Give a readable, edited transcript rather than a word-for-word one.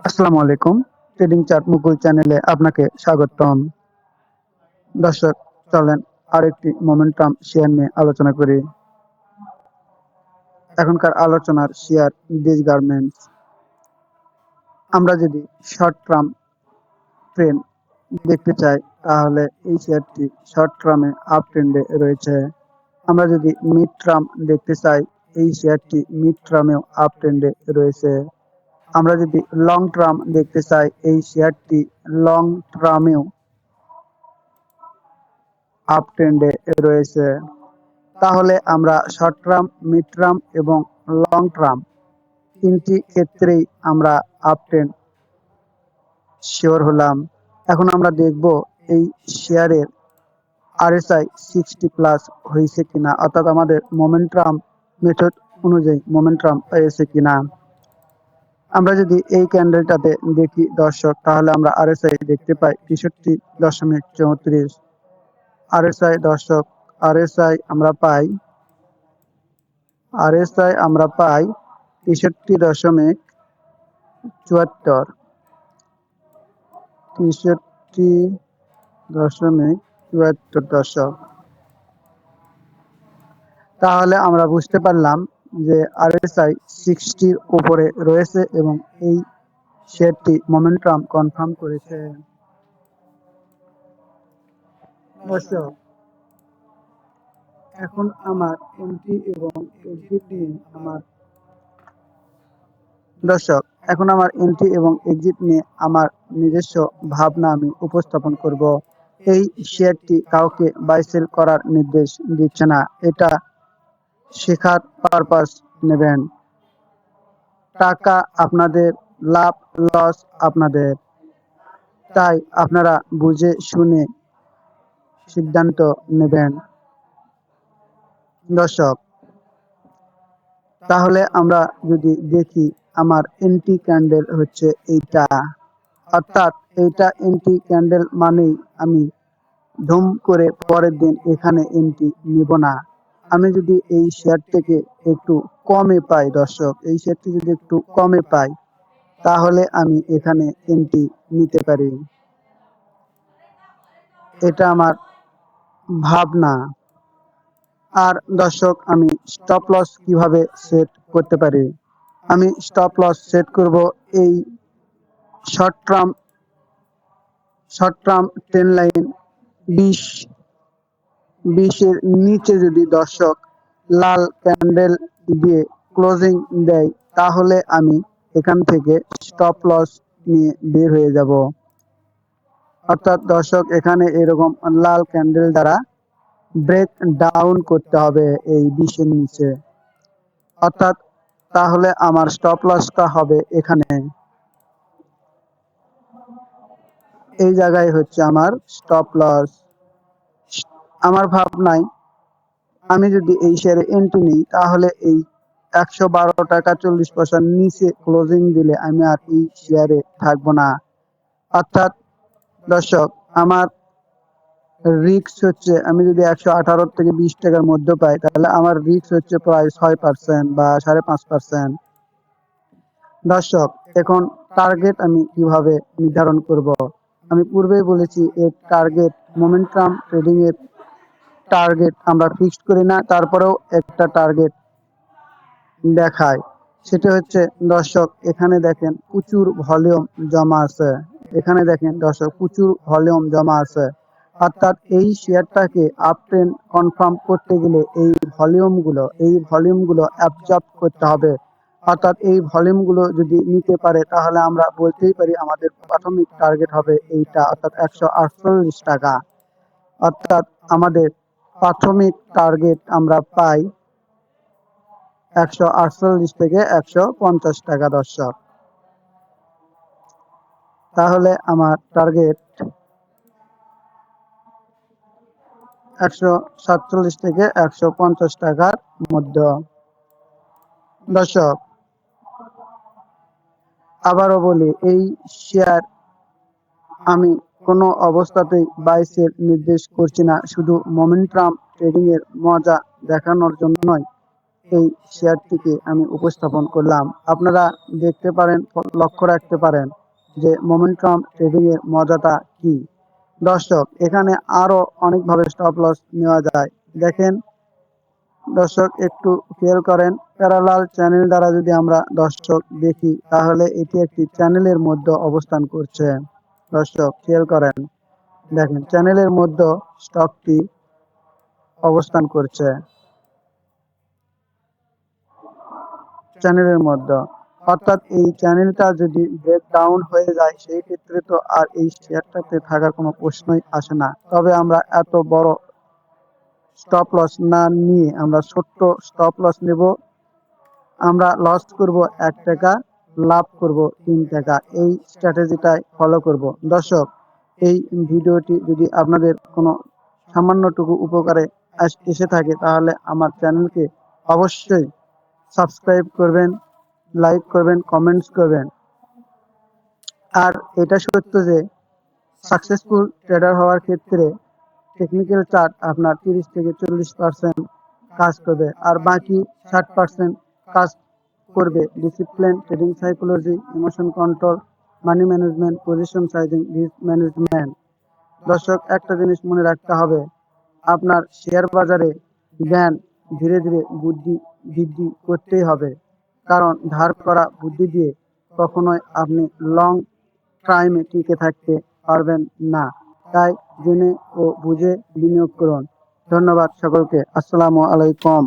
আসসালামু আলাইকুম। Trading chart মুকুল চ্যানেলে আপনাকে স্বাগতম। দর্শক, চলেন আরেকটি মোমেন্টাম শেয়ার নিয়ে আলোচনা করি। এখনকার আলোচনার শেয়ার দেশ গার্মেন্টস। আমরা যদি শর্ট টার্ম ট্রেন্ড দেখতে চাই তাহলে এই শেয়ারটি শর্ট টার্মে আপ ট্রেন্ডে রয়েছে। আমরা যদি মিড টার্ম দেখতে চাই এই শেয়ারটি মিড টার্মেও আপ ট্রেন্ডে রয়েছে। আমরা যদি লং টার্ম দেখতে চাই এই শেয়ারটি লং টার্মেও আপ ট্রেন্ডে রয়েছে। তাহলে আমরা শর্ট টার্ম, মিড টার্ম এবং লং টার্ম তিনটি ক্ষেত্রেই আমরা আপ ট্রেন্ড শিওর হলাম। এখন আমরা দেখব এই শেয়ারের RSI 60+ হয়েছে কিনা, অর্থাৎ আমাদের মোমেন্টাম মেথড অনুযায়ী মোমেন্টাম পেয়েছে কিনা। আমরা যদি এই ক্যান্ডেলটাতে দেখি দর্শক, তাহলে আমরা RSI দেখতে পাই 63.34। RSI দর্শক, RSI আমরা পাই 63.74। 63.74 দর্শক। তাহলে আমরা বুঝতে পারলাম যে RSI 60-র উপরে রয়েছে এবং এই শেয়ারটি মোমেন্টাম কনফার্ম করেছে। দর্শক, এখন আমার এন্ট্রি এবং এক্সিট নিয়ে আমার নিজস্ব ভাবনা আমি উপস্থাপন করব। এই শেয়ারটি কাউকে বাই সেল করার নির্দেশ দিচ্ছে না, এটা শেখার পারপাস নেবেন। টাকা আপনাদের, লাভ লস আপনাদের, তাই আপনারা বুঝে শুনে সিদ্ধান্ত নেবেন। দর্শক, তাহলে আমরা যদি দেখি আমার এন্ট্রি ক্যান্ডেল হচ্ছে এইটা, অর্থাৎ এইটা এন্ট্রি ক্যান্ডেল মানেই আমি ধুম করে পরের দিন এখানে এন্ট্রি নিব না। আমি যদি এই শেয়ার থেকে একটু কমে পাই দর্শক, এই শেয়ারটি যদি একটু কমে পাই তাহলে আমি এখানে এন্ট্রি নিতে পারি। এটা আমার ভাবনা। আর দর্শক, আমি স্টপ লস কিভাবে সেট করতে পারি? আমি স্টপ লস সেট করব এই শর্ট টার্ম ট্রেন্ড লাইন 20-এর নিচে যদি দর্শক লাল ক্যান্ডেল দিয়ে ক্লোজিং দেয় তাহলে আমি এখান থেকে স্টপ লস নিয়ে বের হয়ে যাব। অর্থাৎ দর্শক, এখানে এরকম লাল ক্যান্ডেল দ্বারা ব্রেক ডাউন করতে হবে এই 20-এর নিচে, অর্থাৎ তাহলে আমার স্টপ লসটা হবে এখানে। এই জায়গায় হচ্ছে আমার স্টপ লস। আমার ভাবনায় আমি যদি এই শেয়ারে এন্ট্রি নিই তাহলে এই 112.40 টাকা নিচে ক্লোজিং দিলে আমি আর এই শেয়ারে থাকবো না। অর্থাৎ দর্শক, আমার রিস্ক হচ্ছে আমি যদি 118 থেকে 20 টাকার মধ্যে পাই তাহলে আমার রিস্ক হচ্ছে প্রায় 6% বা 5.5%। দর্শক, এখন টার্গেট আমি কিভাবে নির্ধারণ করব? আমি পূর্বেই বলেছি এর টার্গেট, মোমেন্টাম ট্রেডিং এর টার্গেট আমরা ফিক্সড করি না, তারপরেও একটা টার্গেট দেখায়। সেটা হচ্ছে দর্শক, এখানে দেখেন প্রচুর ভলিউম জমা আছে। এখানে দেখেন দর্শক, প্রচুর ভলিউম জমা আছে। অর্থাৎ এই শেয়ারটাকে আপ ট্রেন্ড কনফার্ম করতে গেলে এই ভলিউমগুলো অ্যাবজর্ব করতে হবে। অর্থাৎ এই ভলিউমগুলো যদি নিতে পারে তাহলে আমরা বলতেই পারি আমাদের প্রাথমিক টার্গেট হবে এইটা, অর্থাৎ 148 টাকা। অর্থাৎ আমাদের প্রাথমিক টার্গেট আমরা পাই 148 থেকে 150 টাকা দর্শক। তাহলে আমার টার্গেট 147 থেকে 150 টাকার মধ্যে। দর্শক, আবারও বলি, এই শেয়ার আমি কোনো অবস্থাতেই বাই সেল নির্দেশ করছি না, শুধু মোমেন্টাম ট্রেডিং এর মজা দেখানোর জন্যই এই শেয়ারটিকে আমি উপস্থাপন করলাম। আপনারা দেখতে পারেন, লক্ষ্য রাখতে পারেন যে মোমেন্টাম ট্রেডিং এর মজাটা কি। দর্শক, এখানে আরো অনেকভাবে স্টপ লস নেওয়া যায়। দেখেন দর্শক, একটু খেয়াল করেন, প্যারালাল চ্যানেল দ্বারা যদি আমরা দর্শক দেখি, তাহলে এটি একটি চ্যানেলের মধ্যে অবস্থান করছে। দর্শক খেয়াল করেন, দেখেন চ্যানেলের মধ্যে স্টকটি অবস্থান করছে, চ্যানেলের মধ্যে। অর্থাৎ এই চ্যানেলটা যদি ব্রেক ডাউন হয়ে যায়, সেই ক্ষেত্রে তো আর এই শেয়ারটাতে থাকার কোনো প্রশ্নই আসে না। তবে আমরা এত বড় স্টপ লস না নিয়ে আমরা ছোট্ট স্টপ লস নেব। আমরা লস করব 1 টাকা, লাভ করব 3 টাকা, এই স্ট্র্যাটেজিটাই ফলো করব। দর্শক, এই ভিডিওটি যদি আপনাদের কোনো সামান্যটুকু উপকারে এসে থাকে, তাহলে আমার চ্যানেলকে অবশ্যই সাবস্ক্রাইব করবেন, লাইক করবেন, কমেন্টস করবেন। আর এটা সত্য যে সাকসেসফুল ট্রেডার হওয়ার ক্ষেত্রে টেকনিক্যাল চার্ট আপনার 30 থেকে 40% কাজ করবে, আর বাকি 60% কাজ করবে discipline, trading psychology, emotion control, money management, position sizing, risk management. দর্শক, একটা জিনিস মনে রাখতে হবে, আপনার শেয়ার বাজারে জ্ঞান ধীরে ধীরে বুদ্ধি বৃদ্ধি করতেই হবে। কারণ ধার করা বুদ্ধি দিয়ে কখনোই আপনি লং টাইমে টিকে থাকতে পারবেন না। তাই জেনে ও বুঝে বিনিয়োগ করুন। ধন্যবাদ সকলকে। আসসালামু আলাইকুম।